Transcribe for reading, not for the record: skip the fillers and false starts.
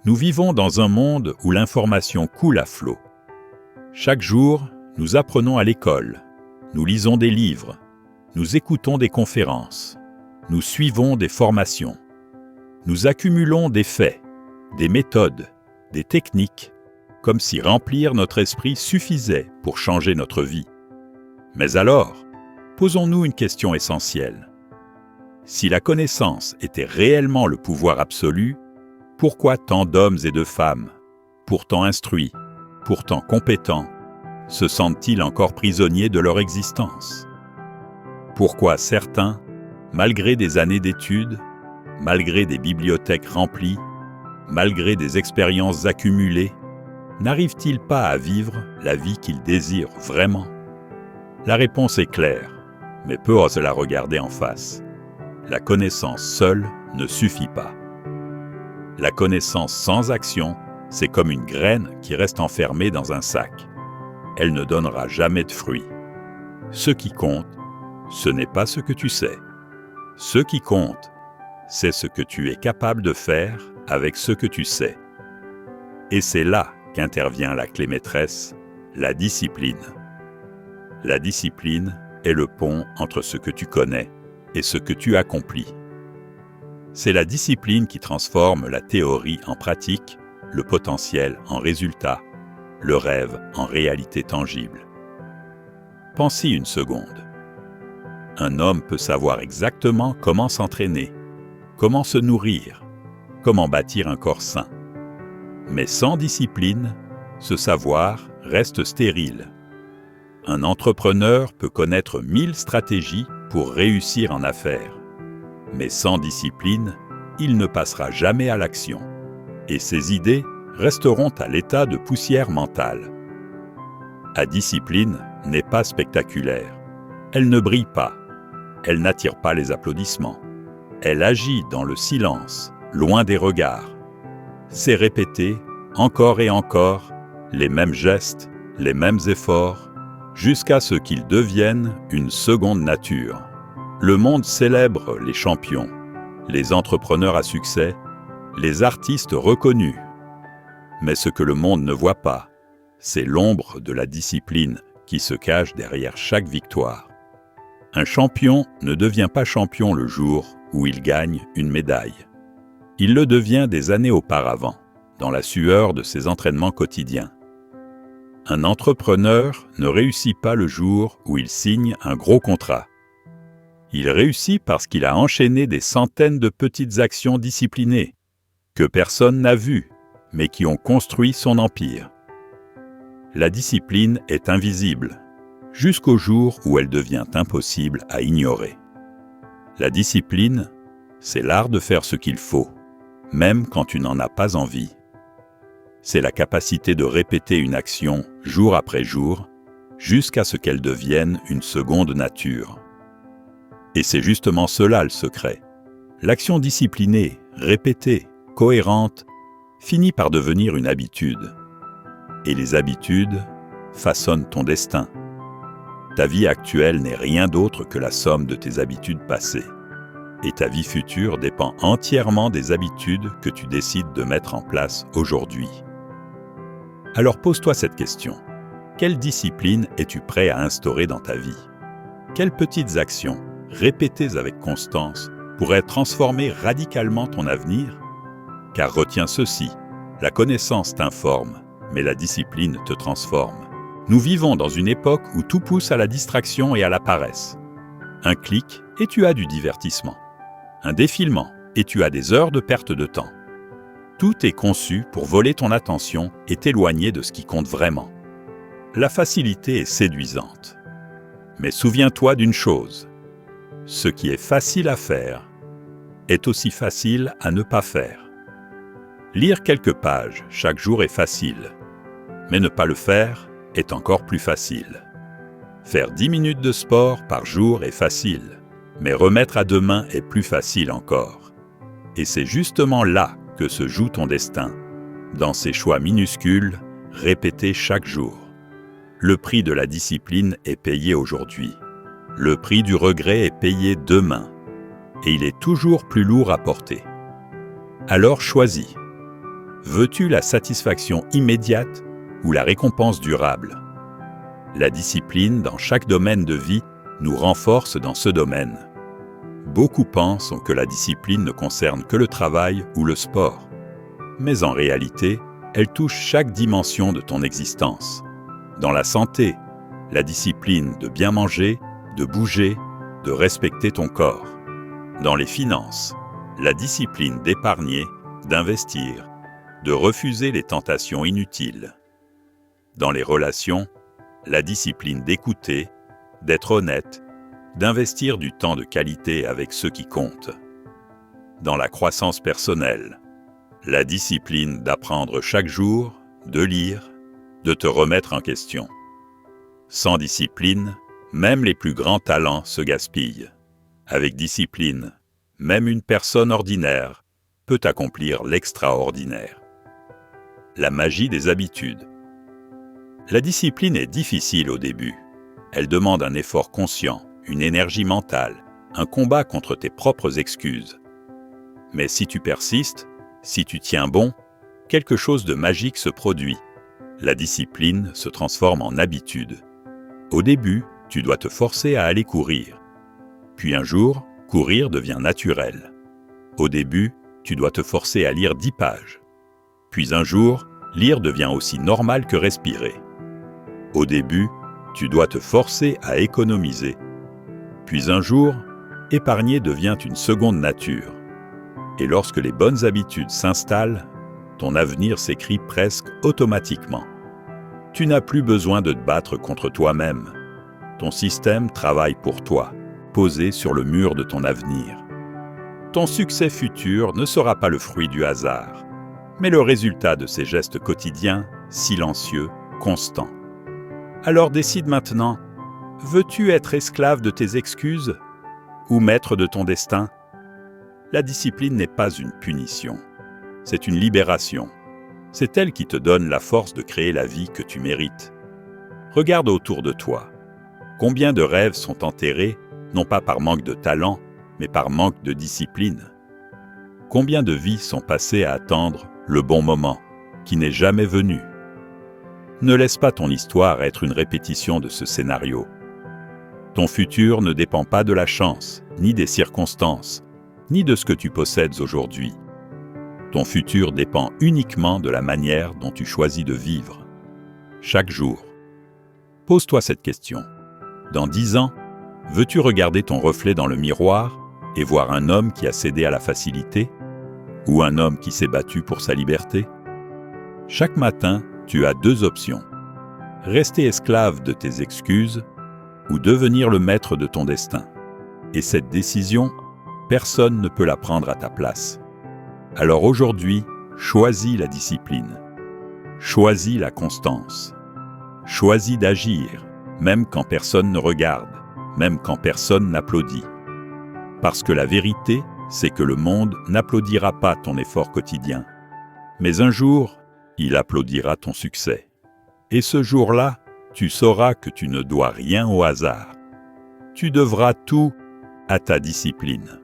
Nous vivons dans un monde où l'information coule à flot. Chaque jour, nous apprenons à l'école, nous lisons des livres, nous écoutons des conférences, nous suivons des formations. Nous accumulons des faits, des méthodes, des techniques, comme si remplir notre esprit suffisait pour changer notre vie. Mais alors, posons-nous une question essentielle. Si la connaissance était réellement le pouvoir absolu, pourquoi tant d'hommes et de femmes, pourtant instruits, pourtant compétents, se sentent-ils encore prisonniers de leur existence? Pourquoi certains, malgré des années d'études, malgré des bibliothèques remplies, malgré des expériences accumulées, n'arrivent-ils pas à vivre la vie qu'ils désirent vraiment? La réponse est claire, mais peu osent la regarder en face. La connaissance seule ne suffit pas. La connaissance sans action, c'est comme une graine qui reste enfermée dans un sac. Elle ne donnera jamais de fruits. Ce qui compte, ce n'est pas ce que tu sais. Ce qui compte, c'est ce que tu es capable de faire avec ce que tu sais. Et c'est là qu'intervient la clé maîtresse, la discipline. La discipline est le pont entre ce que tu connais et ce que tu accomplis. C'est la discipline qui transforme la théorie en pratique, le potentiel en résultat, le rêve en réalité tangible. Pense-y une seconde. Un homme peut savoir exactement comment s'entraîner, comment se nourrir, comment bâtir un corps sain. Mais sans discipline, ce savoir reste stérile. Un entrepreneur peut connaître 1000 stratégies pour réussir en affaires. Mais sans discipline, il ne passera jamais à l'action. Et ses idées resteront à l'état de poussière mentale. La discipline n'est pas spectaculaire. Elle ne brille pas. Elle n'attire pas les applaudissements. Elle agit dans le silence, loin des regards. C'est répéter, encore et encore, les mêmes gestes, les mêmes efforts, jusqu'à ce qu'ils deviennent une seconde nature. Le monde célèbre les champions, les entrepreneurs à succès, les artistes reconnus. Mais ce que le monde ne voit pas, c'est l'ombre de la discipline qui se cache derrière chaque victoire. Un champion ne devient pas champion le jour où il gagne une médaille. Il le devient des années auparavant, dans la sueur de ses entraînements quotidiens. Un entrepreneur ne réussit pas le jour où il signe un gros contrat. Il réussit parce qu'il a enchaîné des centaines de petites actions disciplinées, que personne n'a vues, mais qui ont construit son empire. La discipline est invisible, jusqu'au jour où elle devient impossible à ignorer. La discipline, c'est l'art de faire ce qu'il faut, même quand tu n'en as pas envie. C'est la capacité de répéter une action jour après jour, jusqu'à ce qu'elle devienne une seconde nature. Et c'est justement cela le secret. L'action disciplinée, répétée, cohérente, finit par devenir une habitude. Et les habitudes façonnent ton destin. Ta vie actuelle n'est rien d'autre que la somme de tes habitudes passées. Et ta vie future dépend entièrement des habitudes que tu décides de mettre en place aujourd'hui. Alors pose-toi cette question. Quelle discipline es-tu prêt à instaurer dans ta vie? Quelles petites actions, répétées avec constance, pourraient transformer radicalement ton avenir? Car retiens ceci, la connaissance t'informe, mais la discipline te transforme. Nous vivons dans une époque où tout pousse à la distraction et à la paresse. Un clic et tu as du divertissement. Un défilement et tu as des heures de perte de temps. Tout est conçu pour voler ton attention et t'éloigner de ce qui compte vraiment. La facilité est séduisante. Mais souviens-toi d'une chose. Ce qui est facile à faire est aussi facile à ne pas faire. Lire quelques pages chaque jour est facile, mais ne pas le faire est encore plus facile. Faire 10 minutes de sport par jour est facile, mais remettre à demain est plus facile encore. Et c'est justement là que se joue ton destin, dans ces choix minuscules, répétés chaque jour. Le prix de la discipline est payé aujourd'hui. Le prix du regret est payé demain. Et il est toujours plus lourd à porter. Alors choisis. Veux-tu la satisfaction immédiate ou la récompense durable? La discipline dans chaque domaine de vie nous renforce dans ce domaine. Beaucoup pensent que la discipline ne concerne que le travail ou le sport. Mais en réalité, elle touche chaque dimension de ton existence. Dans la santé, la discipline de bien manger, de bouger, de respecter ton corps. Dans les finances, la discipline d'épargner, d'investir, de refuser les tentations inutiles. Dans les relations, la discipline d'écouter, d'être honnête, d'investir du temps de qualité avec ceux qui comptent. Dans la croissance personnelle, la discipline d'apprendre chaque jour, de lire, de te remettre en question. Sans discipline, même les plus grands talents se gaspillent. Avec discipline, même une personne ordinaire peut accomplir l'extraordinaire. La magie des habitudes. La discipline est difficile au début. Elle demande un effort conscient, une énergie mentale, un combat contre tes propres excuses. Mais si tu persistes, si tu tiens bon, quelque chose de magique se produit. La discipline se transforme en habitude. Au début, tu dois te forcer à aller courir. Puis un jour, courir devient naturel. Au début, tu dois te forcer à lire 10 pages. Puis un jour, lire devient aussi normal que respirer. Au début, tu dois te forcer à économiser. Puis un jour, épargner devient une seconde nature. Et lorsque les bonnes habitudes s'installent, ton avenir s'écrit presque automatiquement. Tu n'as plus besoin de te battre contre toi-même. Ton système travaille pour toi, posé sur le mur de ton avenir. Ton succès futur ne sera pas le fruit du hasard, mais le résultat de ces gestes quotidiens, silencieux, constants. Alors décide maintenant, veux-tu être esclave de tes excuses ou maître de ton destin? La discipline n'est pas une punition, c'est une libération. C'est elle qui te donne la force de créer la vie que tu mérites. Regarde autour de toi. Combien de rêves sont enterrés, non pas par manque de talent, mais par manque de discipline? Combien de vies sont passées à attendre le bon moment, qui n'est jamais venu? Ne laisse pas ton histoire être une répétition de ce scénario. Ton futur ne dépend pas de la chance, ni des circonstances, ni de ce que tu possèdes aujourd'hui. Ton futur dépend uniquement de la manière dont tu choisis de vivre. Chaque jour. Pose-toi cette question. Dans 10 ans, veux-tu regarder ton reflet dans le miroir et voir un homme qui a cédé à la facilité ou un homme qui s'est battu pour sa liberté? Chaque matin, tu as 2 options. Rester esclave de tes excuses ou devenir le maître de ton destin. Et cette décision, personne ne peut la prendre à ta place. Alors aujourd'hui, choisis la discipline. Choisis la constance. Choisis d'agir, même quand personne ne regarde, même quand personne n'applaudit. Parce que la vérité, c'est que le monde n'applaudira pas ton effort quotidien. Mais un jour, il applaudira ton succès. Et ce jour-là, tu sauras que tu ne dois rien au hasard. Tu devras tout à ta discipline.